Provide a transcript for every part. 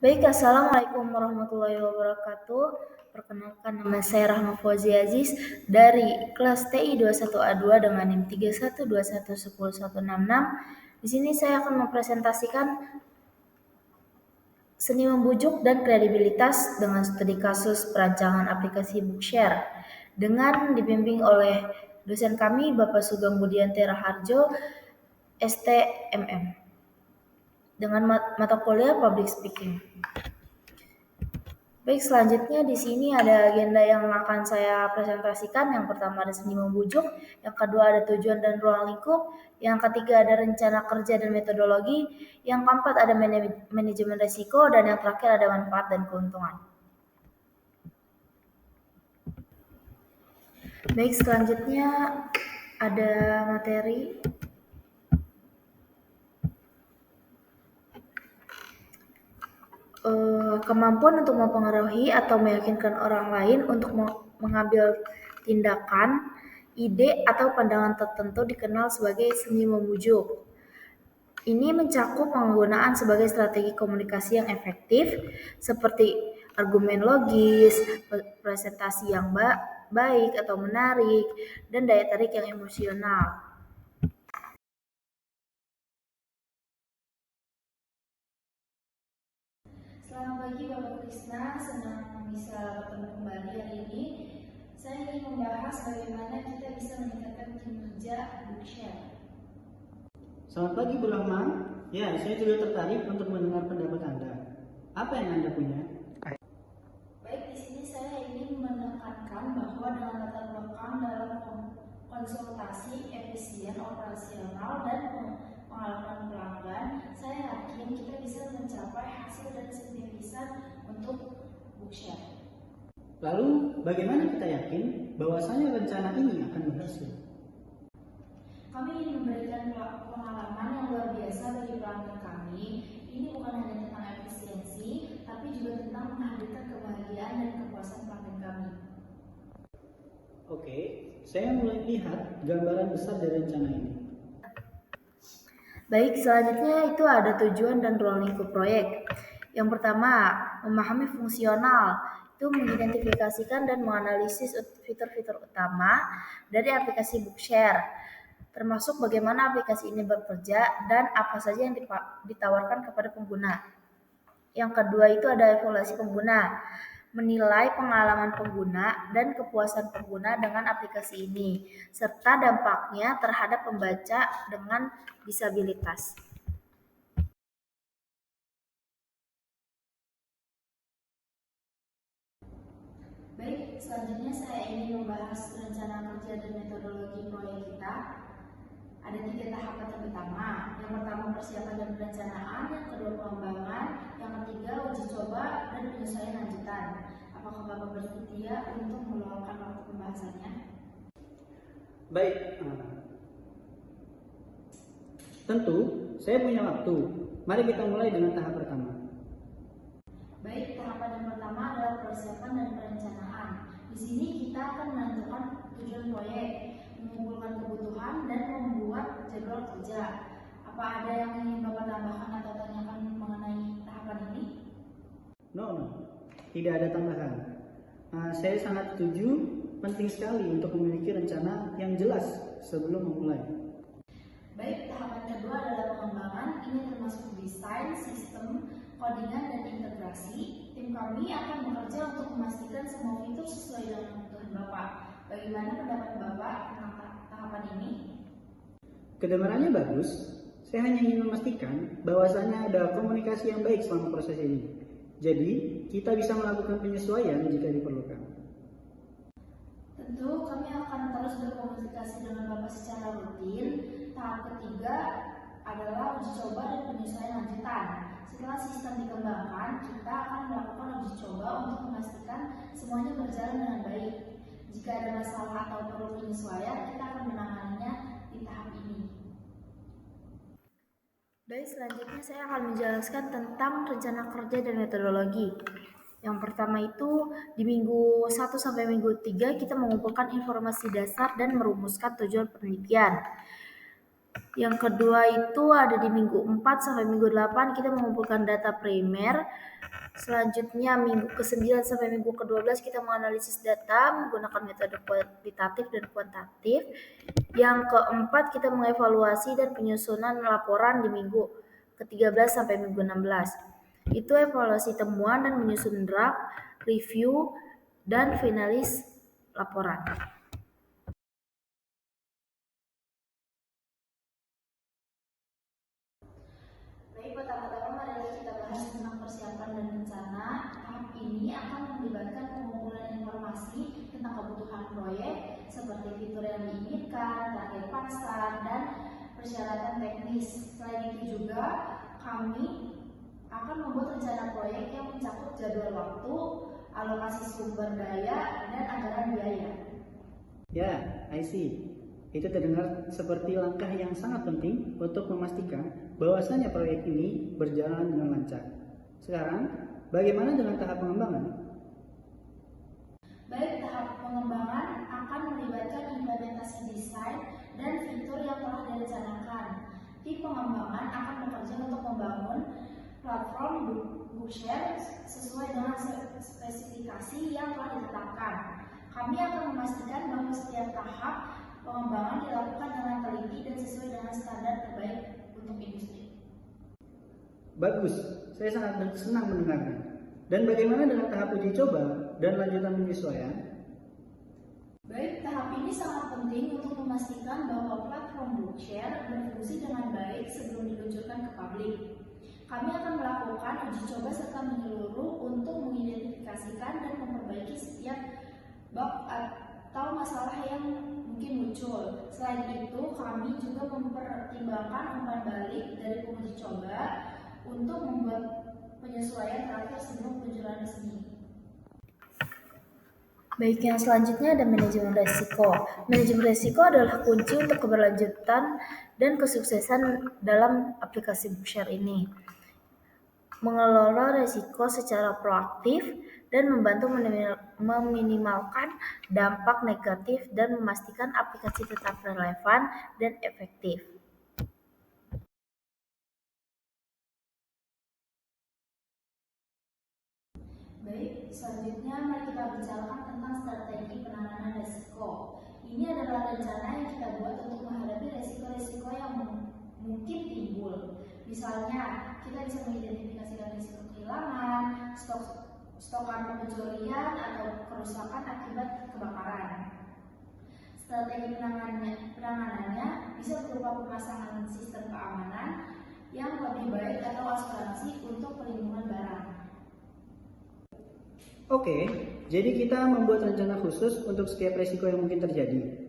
Baik, Assalamualaikum warahmatullahi wabarakatuh. Perkenalkan, nama saya Rahma Fauzi Aziz dari kelas TI 21A2 dengan NIM 31211166. Di sini saya akan mempresentasikan seni membujuk dan kredibilitas dengan studi kasus perancangan aplikasi Bookshare dengan dibimbing oleh dosen kami Bapak Sugeng Budianti Raharjo, STMM, dengan mata kuliah Public Speaking. Baik, selanjutnya di sini ada agenda yang akan saya presentasikan. Yang pertama ada seni membujuk, yang kedua ada tujuan dan ruang lingkup, yang ketiga ada rencana kerja dan metodologi, yang keempat ada manajemen risiko, dan yang terakhir ada manfaat dan keuntungan. Baik, selanjutnya ada materi. Kemampuan untuk mempengaruhi atau meyakinkan orang lain untuk mengambil tindakan, ide, atau pandangan tertentu dikenal sebagai seni membujuk. Ini mencakup penggunaan sebagai strategi komunikasi yang efektif, seperti argumen logis, presentasi yang baik atau menarik, dan daya tarik yang emosional. Selamat pagi Bapak Krisna, senang bisa bertemu kembali hari ini. Saya ingin membahas bagaimana kita bisa meningkatkan kinerja Bookshare. Selamat pagi Bu Rahma. Ya, saya juga tertarik untuk mendengar pendapat Anda. Apa yang Anda punya? Baik, di sini saya ingin menekankan bahwa dengan latar belakang dalam konsultasi efisien operasional dan pengalaman pelanggan, saya yakin kita bisa mencapai hasil dan signifikan untuk Bookshare. Lalu, bagaimana kita yakin bahwasanya rencana ini akan berhasil? Kami ingin memberikan pengalaman yang luar biasa bagi pelanggan kami. Ini bukan hanya tentang efisiensi, tapi juga tentang menghadirkan kebahagiaan dan kepuasan pelanggan kami. Oke, saya mulai lihat gambaran besar dari rencana ini. Baik, selanjutnya itu ada tujuan dan ruang lingkup proyek. Yang pertama, memahami fungsional, itu mengidentifikasikan dan menganalisis fitur-fitur utama dari aplikasi Bookshare, termasuk bagaimana aplikasi ini bekerja dan apa saja yang ditawarkan kepada pengguna. Yang kedua itu ada evaluasi pengguna, menilai pengalaman pengguna dan kepuasan pengguna dengan aplikasi ini, serta dampaknya terhadap pembaca dengan disabilitas. Baik, selanjutnya saya ingin membahas rencana kerja dan metodologi proyek kita. Ada 3 tahapan yang pertama. Yang pertama persiapan dan perencanaan, yang kedua pengembangan, yang ketiga uji coba dan penyesuaian lanjutan. Apakah Bapak bersedia untuk meluangkan waktu pembahasannya? Baik, tentu saya punya waktu. Mari kita mulai dengan tahap pertama. Baik, tahapan yang pertama adalah persiapan dan perencanaan. Di sini kita akan menentukan tujuan proyek, mengumpulkan kebutuhan, dan membuat jadwal kerja. Apa ada yang ingin Bapak tambahkan atau tanyakan mengenai tahapan ini? No, tidak ada tambahan. Saya sangat setuju, penting sekali untuk memiliki rencana yang jelas sebelum memulai. Baik, tahapan kedua adalah pengembangan. Ini termasuk desain, sistem, codingan, dan integrasi. Tim kami akan bekerja untuk memastikan semua fitur sesuai dengan kebutuhan Bapak. Bagaimana pendapat Bapak tentang tahapan ini? Kedengarannya bagus. Saya hanya ingin memastikan bahwasanya ada komunikasi yang baik selama proses ini. Jadi, kita bisa melakukan penyesuaian jika diperlukan. Tentu kami akan terus berkomunikasi dengan Bapak secara rutin. Tahap ketiga adalah uji coba dan penyesuaian lanjutan. Setelah sistem dikembangkan, kita akan melakukan uji coba untuk memastikan semuanya berjalan dengan baik. Jika ada masalah atau perlu penyesuaian, kita akan menanganinya di tahap ini. Baik, selanjutnya saya akan menjelaskan tentang rencana kerja dan metodologi. Yang pertama itu di minggu 1 sampai minggu 3 kita mengumpulkan informasi dasar dan merumuskan tujuan penelitian. Yang kedua itu ada di minggu 4 sampai minggu 8 kita mengumpulkan data primer Selanjutnya, minggu ke-9 sampai minggu ke-12 kita menganalisis data menggunakan metode kualitatif dan kuantitatif. Yang keempat, kita mengevaluasi dan penyusunan laporan di minggu ke-13 sampai minggu 16. Itu evaluasi temuan dan menyusun draft, review, dan finalis laporan. Baik, pertama-tama marilah kita bahas tentang persiapan dan rencana. Tahap ini akan melibatkan pengumpulan informasi tentang kebutuhan proyek seperti fitur yang diinginkan, target pasar, dan persyaratan teknis. Selain itu juga kami akan membuat rencana proyek yang mencakup jadwal waktu, alokasi sumber daya, dan anggaran biaya. Ya, I see. Itu terdengar seperti langkah yang sangat penting untuk memastikan bahwasannya proyek ini berjalan dengan lancar. Sekarang, bagaimana dengan tahap pengembangan? Baik, tahap pengembangan akan melibatkan implementasi desain dan fitur yang telah direncanakan. Tim pengembangan akan bekerja untuk membangun platform Bookshare sesuai dengan spesifikasi yang telah ditetapkan. Kami akan memastikan bahwa setiap tahap pengembangan dilakukan dengan teliti dan sesuai dengan standar terbaik untuk industri. Bagus, saya sangat senang mendengarnya. Dan bagaimana dengan tahap uji coba dan lanjutan penyesuaian? Baik, tahap ini sangat penting untuk memastikan bahwa platform Bookshare berfungsi dengan baik sebelum diluncurkan ke publik. Kami akan melakukan uji coba serta menyeluruh untuk mengidentifikasikan dan memperbaiki setiap bug atau masalah yang mungkin muncul. Selain itu, kami juga mempertimbangkan umpan balik dari penguji coba untuk membuat penyesuaian terakhir sebelum peluncuran resmi. Baik, yang selanjutnya ada manajemen resiko. Manajemen resiko adalah kunci untuk keberlanjutan dan kesuksesan dalam aplikasi Bookshare ini. Mengelola resiko secara proaktif dan membantu meminimalkan dampak negatif dan memastikan aplikasi tetap relevan dan efektif. Baik, selanjutnya mari kita bicarakan tentang strategi penanganan risiko. Ini adalah rencana yang kita buat untuk menghadapi risiko-risiko yang mungkin timbul. Misalnya, kita bisa mengidentifikasikan risiko kehilangan, stokan pencurian, atau kerusakan akibat kebakaran. Strategi penanganannya bisa berupa pemasangan sistem keamanan yang lebih baik atau asuransi untuk perlindungan barang. Oke, jadi kita membuat rencana khusus untuk setiap risiko yang mungkin terjadi.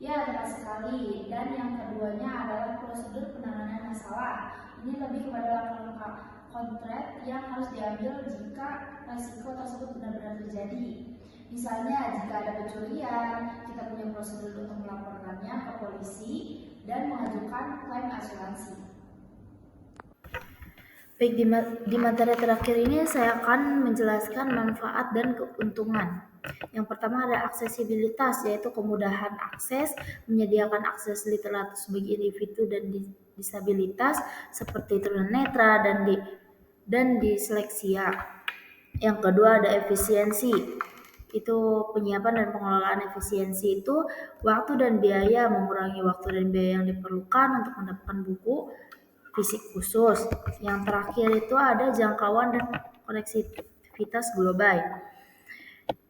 Ya, tepat sekali. Dan yang keduanya adalah prosedur penanganan masalah. Ini lebih kepada langkah konkret yang harus diambil jika risiko tersebut benar-benar terjadi. Misalnya, jika ada pencurian, kita punya prosedur untuk melaporkannya ke polisi dan mengajukan klaim asuransi. Baik, di materi terakhir ini saya akan menjelaskan manfaat dan keuntungan. Yang pertama ada aksesibilitas, yaitu kemudahan akses, menyediakan akses literatus bagi individu dan disabilitas seperti tunanetra dan disleksia. Yang kedua ada efisiensi, itu penyiapan dan pengelolaan efisiensi itu waktu dan biaya, mengurangi waktu dan biaya yang diperlukan untuk mendapatkan buku fisik khusus. Yang terakhir itu ada jangkauan dan koneksivitas global.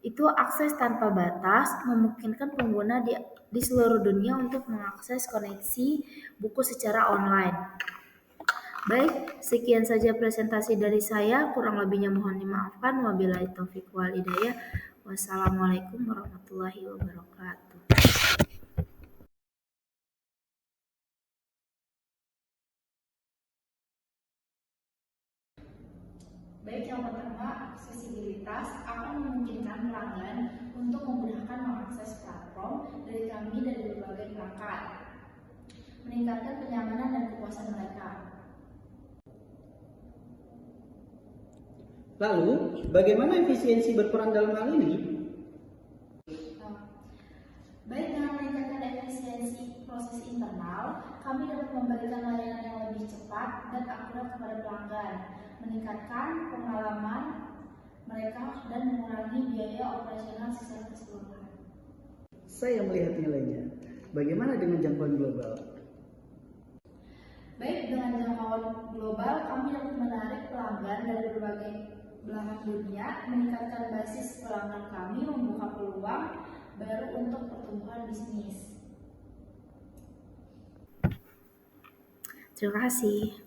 Itu akses tanpa batas, memungkinkan pengguna di seluruh dunia untuk mengakses koneksi buku secara online. Baik, sekian saja presentasi dari saya. Kurang lebihnya mohon dimaafkan. Wabillahi taufiq wal hidayah. Wassalamualaikum warahmatullahi wabarakatuh. Baik, yang pertama, aksesibilitas akan memungkinkan pelanggan untuk memudahkan mengakses platform dari kami dari berbagai perangkat, meningkatkan kenyamanan dan kepuasan mereka. Lalu, bagaimana efisiensi berperan dalam hal ini? Baik, dengan meningkatkan efisiensi proses internal, kami dapat memberikan layanan yang lebih lebih cepat dan akurat kepada pelanggan, meningkatkan pengalaman mereka dan mengurangi biaya operasional secara keseluruhan. Saya melihat nilainya. Bagaimana dengan jangkauan global? Baik, dengan jangkauan global, kami dapat menarik pelanggan dari berbagai belahan dunia, meningkatkan basis pelanggan kami, membuka peluang baru untuk pertumbuhan bisnis. Terima kasih.